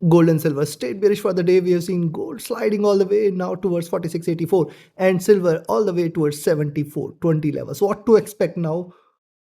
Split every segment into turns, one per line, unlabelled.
Gold and silver stayed bearish for the day. We have seen gold sliding all the way now towards 46.84 and silver all the way towards 74.20 levels. What to expect now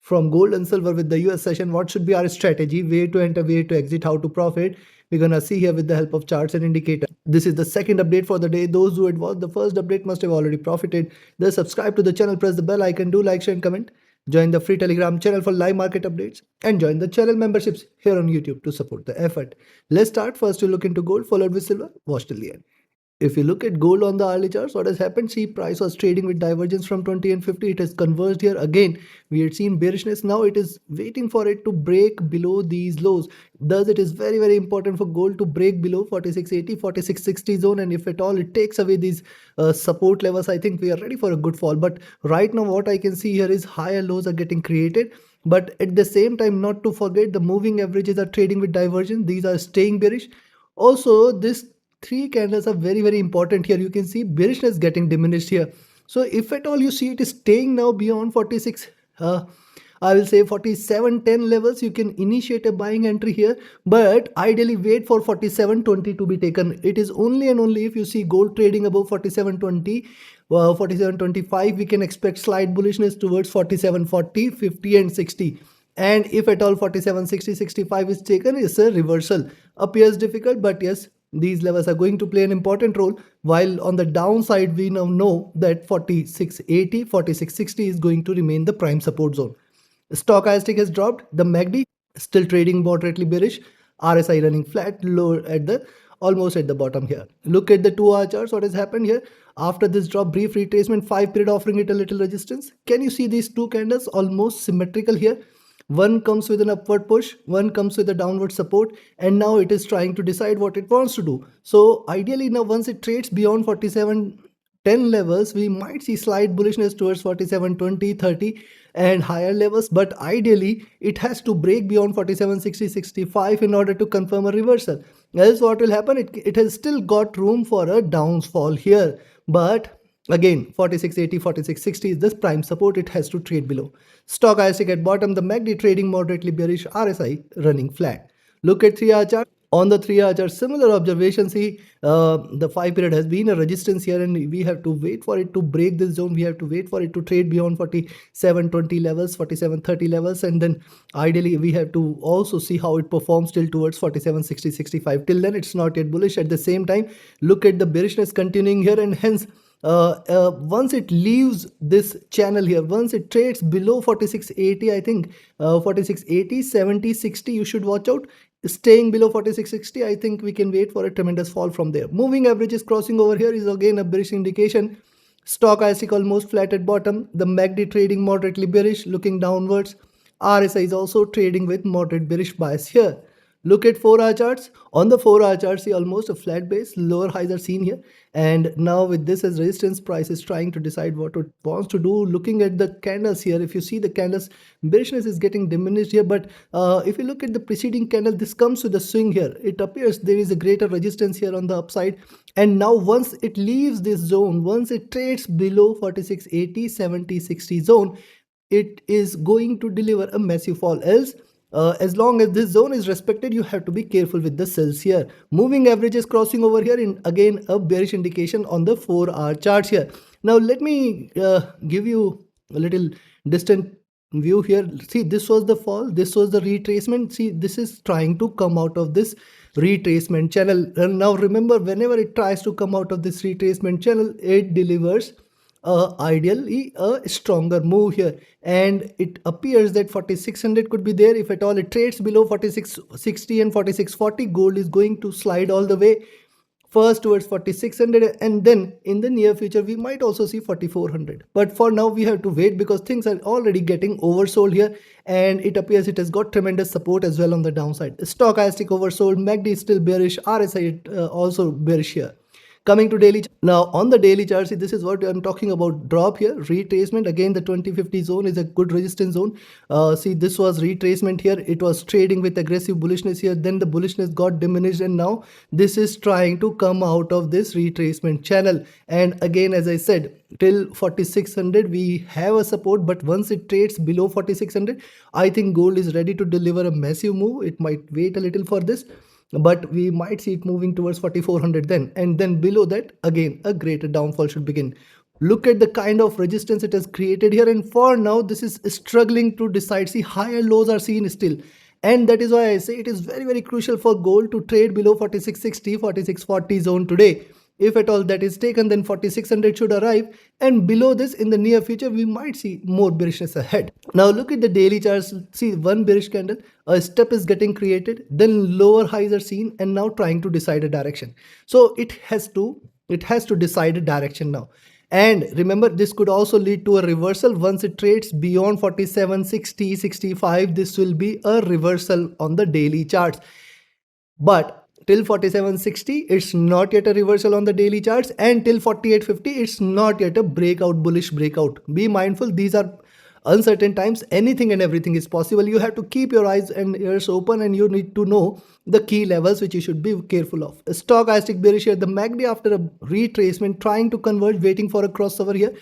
from gold and silver with the US session? What should be our strategy? Way to enter, way to exit, how to profit? We're gonna see here with the help of charts and indicators. This is the second update for the day. Those who had watched the first update must have already profited. Then subscribe to the channel, press the bell icon, do like, share and comment. Join the free Telegram channel for live market updates and join the channel memberships here on YouTube to support the effort. Let's start. First to look into gold, followed with silver. Watch till the end. If you look at gold on the hourly charts, what has happened? See, price was trading with divergence from 20 and 50. It has converged here again. We had seen bearishness. Now it is waiting for it to break below these lows. Thus, it is very, very important for gold to break below 46.80, 46.60 zone. And if at all it takes away these support levels, I think we are ready for a good fall. But right now, what I can see here is higher lows are getting created. But at the same time, not to forget, the moving averages are trading with divergence. These are staying bearish. Also, this three candles are very, very important here. You can see bearishness getting diminished here. So if at all you see it is staying now beyond 46, I will say 47.10 levels, you can initiate a buying entry here, but ideally wait for 47.20 to be taken. It is only and only if you see gold trading above 47.20, 47.25, we can expect slight bullishness towards 47.40, 50 and 60. And if at all 47.60, 65 is taken, it's a reversal. Appears difficult, but yes, these levels are going to play an important role, while on the downside we now know that 46.80, 46.60 is going to remain the prime support zone. Stochastic has dropped. The MACD still trading moderately bearish. RSI running flat, lower at the almost at the bottom here. Look at the 2-hour charts. What has happened here? After this drop, brief retracement, 5 period offering it a little resistance. Can you see these two candles almost symmetrical here? One comes with an upward push, one comes with a downward support, and now it is trying to decide what it wants to do. So ideally now once it trades beyond 47.10 levels, we might see slight bullishness towards 47.20, 30 and higher levels, but ideally it has to break beyond 47.60, 65 in order to confirm a reversal. Else what will happen? It has still got room for a downfall here, but again, 46.80, 46.60 is this prime support. It has to trade below. Stochastic at bottom, the MACD trading moderately bearish, RSI running flat. Look at 3-hour chart. On the 3-hour chart, similar observation. See, the 5 period has been a resistance here, and we have to wait for it to break this zone. We have to wait for it to trade beyond 47.20 levels, 47.30 levels, and then ideally we have to also see how it performs till towards 47.60, 65. Till then, it's not yet bullish. At the same time, look at the bearishness continuing here, and hence once it leaves this channel here, once it trades below 46.80, I think 46.80, 70, 60, you should watch out. Staying below 46.60, I think we can wait for a tremendous fall from there. Moving averages crossing over here is again a bearish indication. Stochastic almost flat at bottom. The MACD trading moderately bearish, looking downwards. RSI is also trading with moderate bearish bias here. Look at 4-hour charts. On the 4-hour charts, see almost a flat base, lower highs are seen here. And now with this as resistance, price is trying to decide what it wants to do. Looking at the candles here, if you see the candles, bearishness is getting diminished here. But if you look at the preceding candle, this comes with a swing here. It appears there is a greater resistance here on the upside. And now once it leaves this zone, once it trades below 46.80, 70, 60 zone, it is going to deliver a massive fall. Else, as long as this zone is respected, you have to be careful with the sells here. Moving averages crossing over here, in again a bearish indication on the 4-hour charts here. Now let me give you a little distant view here. See, this was the fall, this was the retracement. See, this is trying to come out of this retracement channel. And now remember, whenever it tries to come out of this retracement channel, it delivers ideally a stronger move here, and it appears that 4600 could be there. If at all it trades below 4660 and 4640, gold is going to slide all the way first towards 4600, and then in the near future we might also see 4400. But for now we have to wait because things are already getting oversold here, and it appears it has got tremendous support as well on the downside. Stochastic oversold, MACD is still bearish, RSI also bearish here. Coming to daily, now on the daily chart, see, this is what I'm talking about. Drop here, retracement. Again, the 2050 zone is a good resistance zone. See, this was retracement here. It was trading with aggressive bullishness here. Then the bullishness got diminished, and now this is trying to come out of this retracement channel. And again, as I said, till 4600 we have a support, but once it trades below 4600, I think gold is ready to deliver a massive move. It might wait a little for this. but we might see it moving towards 4400 then, and then below that again a greater downfall should begin. Look at the kind of resistance it has created here, and for now this is struggling to decide. See, higher lows are seen still, and that is why I say it is very very crucial for gold to trade below 4660 4640 zone today. If at all that is taken, then 4600 should arrive, and below this in the near future we might see more bearishness ahead. Now look at the daily charts. See, one bearish candle, a step is getting created, then lower highs are seen, and now trying to decide a direction. So it has to decide a direction now. And remember, this could also lead to a reversal once it trades beyond 47 60 65. This will be a reversal on the daily charts, but till 4760 it's not yet a reversal on the daily charts, and till 4850 it's not yet a breakout, bullish breakout. Be mindful, these are uncertain times, anything and everything is possible. You have to keep your eyes and ears open, and you need to know the key levels which you should be careful of. A stochastic bearish here, the MACD after a retracement trying to converge, waiting for a crossover here.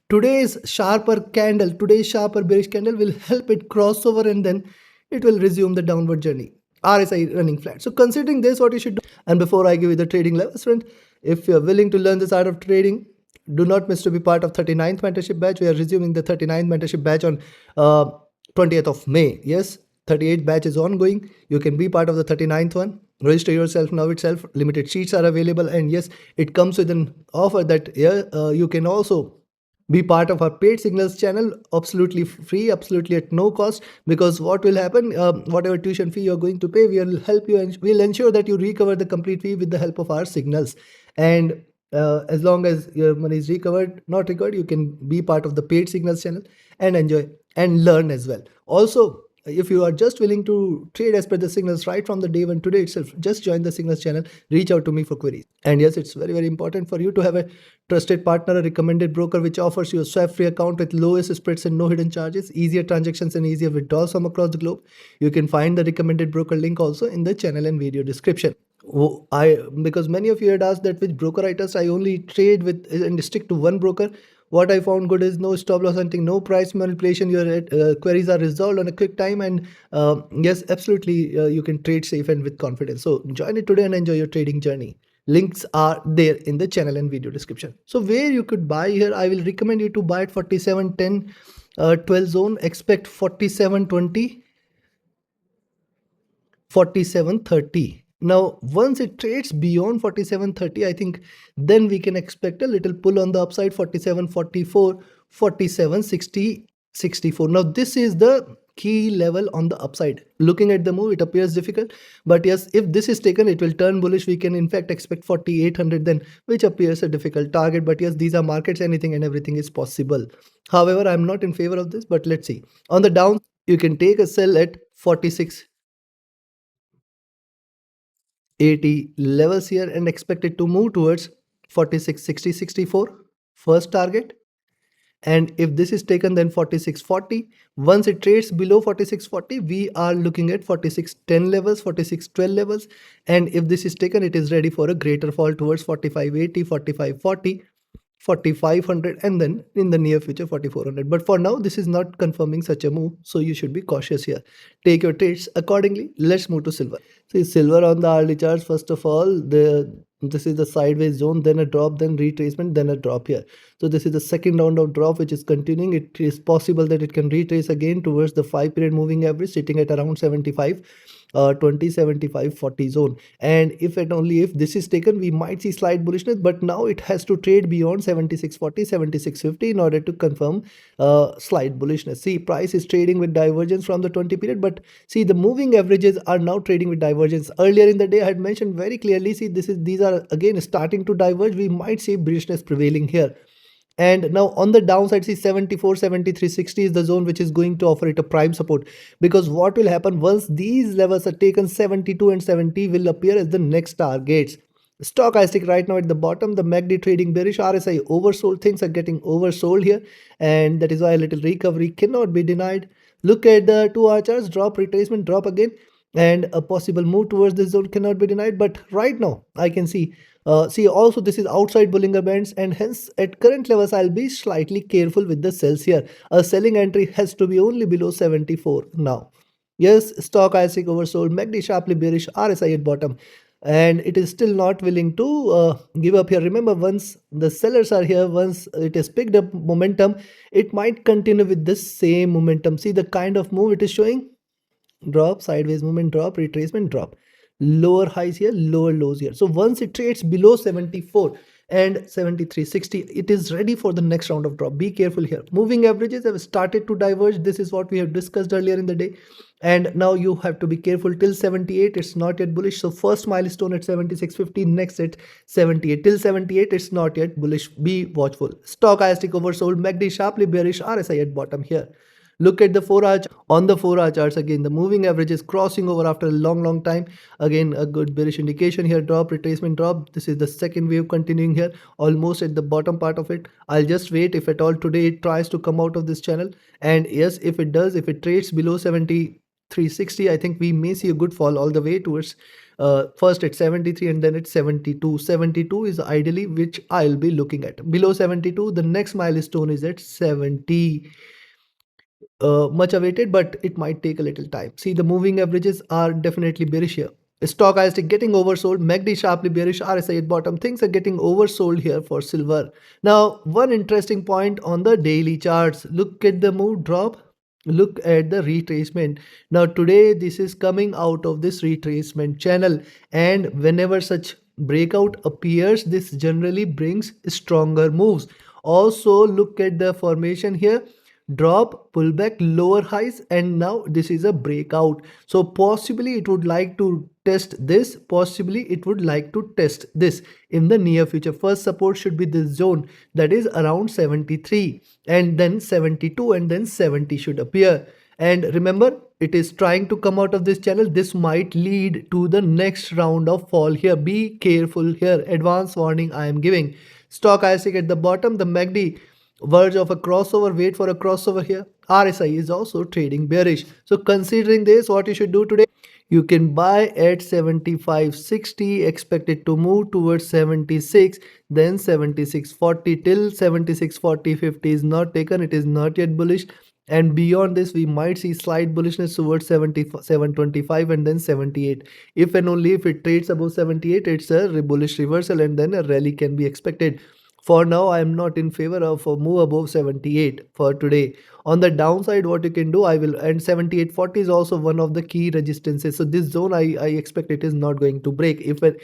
Today's sharper bearish candle will help it crossover, and then it will resume the downward journey. RSI running flat. So considering this, what you should do, and before I give you the trading levels, friend, if you're willing to learn this art of trading, do not miss to be part of 39th mentorship batch. We are resuming the 39th mentorship batch on 20th of May. Yes, 38th batch is ongoing. You can be part of the 39th one. Register yourself now itself. Limited seats are available, and yes, it comes with an offer that you can also be part of our paid signals channel, absolutely free, absolutely at no cost. Because what will happen, whatever tuition fee you're going to pay, we will help you and we'll ensure that you recover the complete fee with the help of our signals. And as long as your money is not recovered, you can be part of the paid signals channel and enjoy and learn as well. Also, if you are just willing to trade as per the signals right from the day one today itself, just join the signals channel, reach out to me for queries. And yes, it's very very important for you to have a trusted partner, a recommended broker which offers you a swap free account with lowest spreads and no hidden charges, easier transactions and easier withdrawals from across the globe. You can find the recommended broker link also in the channel and video description. Because many of you had asked that which broker I trust, I only trade with and stick to one broker. What I found good is no stop loss hunting, no price manipulation. Your queries are resolved on a quick time, and yes, absolutely, you can trade safe and with confidence. So join it today and enjoy your trading journey. Links are there in the channel and video description. So where you could buy here, I will recommend you to buy at 47.10, 12 zone. Expect 47.20. 47.30. Now once it trades beyond 47.30, I think then we can expect a little pull on the upside. 47.44, 47.60, 64. Now this is the key level on the upside. Looking at the move, it appears difficult, but yes, if this is taken, it will turn bullish. We can in fact expect 4800 then, which appears a difficult target. But yes, these are markets, anything and everything is possible. However, I'm not in favor of this, but let's see. On the down, you can take a sell at 46 80 levels here and expect it to move towards 46 60 64 first target. And if this is taken, then 46.40. Once it trades below 46.40, we are looking at 46.10 levels, 46.12 levels. And if this is taken, it is ready for a greater fall towards 45.80, 45.40, 4500, and then in the near future 4400. But for now, this is not confirming such a move, so you should be cautious here. Take your trades accordingly. Let's move to silver. See, silver on the hourly charts, first of all, this is the sideways zone, then a drop, then retracement, then a drop here. So this is the second round of drop which is continuing. It is possible that it can retrace again towards the 5-period moving average sitting at around 75 20 75 40 zone. And if and only if this is taken, we might see slight bullishness, but now it has to trade beyond 76.40 76.50 in order to confirm slight bullishness. See, price is trading with divergence from the 20 period, but see, the moving averages are now trading with divergence. Earlier in the day I had mentioned very clearly, see, these are again starting to diverge. We might see bearishness prevailing here. And now on the downside, see, 74 73 60 is the zone which is going to offer it a prime support. Because what will happen once these levels are taken, 72 and 70 will appear as the next targets. Stochastic right now at the bottom, the MACD trading bearish, RSI oversold. Things are getting oversold here, and that is why a little recovery cannot be denied. Look at the 2-hour charts, drop, retracement, drop again, and a possible move towards this zone cannot be denied. But right now I can see also this is outside Bollinger Bands, and hence at current levels I'll be slightly careful with the sells here. A selling entry has to be only below 74 now. Yes, stock IC oversold, MACD sharply bearish, RSI at bottom, and it is still not willing to give up here. Remember, once the sellers are here, once it has picked up momentum, it might continue with this same momentum. See the kind of move it is showing: drop, sideways movement, drop, retracement, drop, lower highs here, lower lows here. So once it trades below 74 and 73.60, it is ready for the next round of drop. Be careful here. Moving averages have started to diverge. This is what we have discussed earlier in the day, and now you have to be careful. Till 78 it's not yet bullish, so first milestone at 76.50, next at 78. Till 78 it's not yet bullish. Be watchful. Stochastic oversold, MACD sharply bearish, RSI at bottom here. Look at the 4-hour. On the 4-hour charts, again the moving average is crossing over after a long time. Again a good bearish indication here. Drop, retracement, drop. This is the second wave continuing here, almost at the bottom part of it. I'll just wait if at all today it tries to come out of this channel, and yes, if it does, if it trades below 73.60, I think we may see a good fall all the way towards first at 73 and then at 72. 72 is ideally which I'll be looking at. Below 72, the next milestone is at 70. Much awaited, but it might take a little time. See, the moving averages are definitely bearish here. Stochastic getting oversold, MACD sharply bearish, RSI at bottom. Things are getting oversold here for silver. Now, one interesting point on the daily charts. Look at the move drop. Look at the retracement. Now, today this is coming out of this retracement channel, and whenever such breakout appears, this generally brings stronger moves. Also, look at the formation here: drop, pullback, lower highs, and now this is a breakout. So possibly it would like to test this, possibly it would like to test this in the near future. First support should be this zone, that is around 73, and then 72, and then 70 should appear. And remember, it is trying to come out of this channel. This might lead to the next round of fall here. Be careful here. Advance warning I am giving. Stochastic at the bottom, the MACD verge of a crossover. Wait for a crossover here. RSI is also trading bearish. So considering this, what you should do today: you can buy at 75.60, expect it to move towards 76, then 76.40. Till 76.40.50 is not taken, it is not yet bullish, and beyond this we might see slight bullishness towards 77.25 and then 78. If and only if it trades above 78, it's a bullish reversal, and then a rally can be expected. For now, I am not in favor of a move above 78 for today. On the downside, what you can do, I will, and 78.40 is also one of the key resistances. So this zone, I expect it is not going to break if it,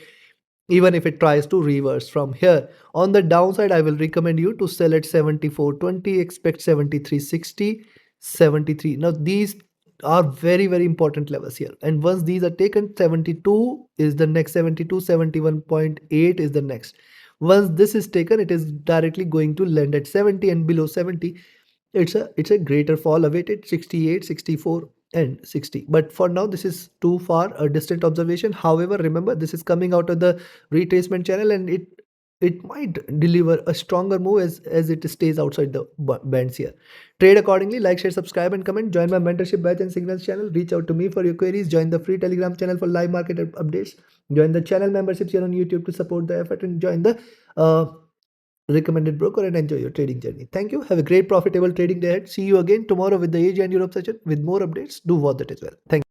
even if it tries to reverse from here. On the downside, I will recommend you to sell at 74.20, expect 73.60, 73. Now these are very important levels here, and once these are taken, 72 is the next, 72, 71.8 is the next. Once this is taken, it is directly going to land at 70, and below 70 it's a greater fall awaited: 68, 64 and 60. But for now this is too far a distant observation. However, remember, this is coming out of the retracement channel, and it might deliver a stronger move as it stays outside the bands here. Trade accordingly. Like, share, subscribe and comment. Join my mentorship batch and signals channel. Reach out to me for your queries. Join the free Telegram channel for live market updates. Join the channel memberships here on YouTube to support the effort, and join the recommended broker, and enjoy your trading journey. Thank you. Have a great profitable trading day ahead. See you again tomorrow with the Asia and Europe session with more updates. Do watch that as well. Thank you.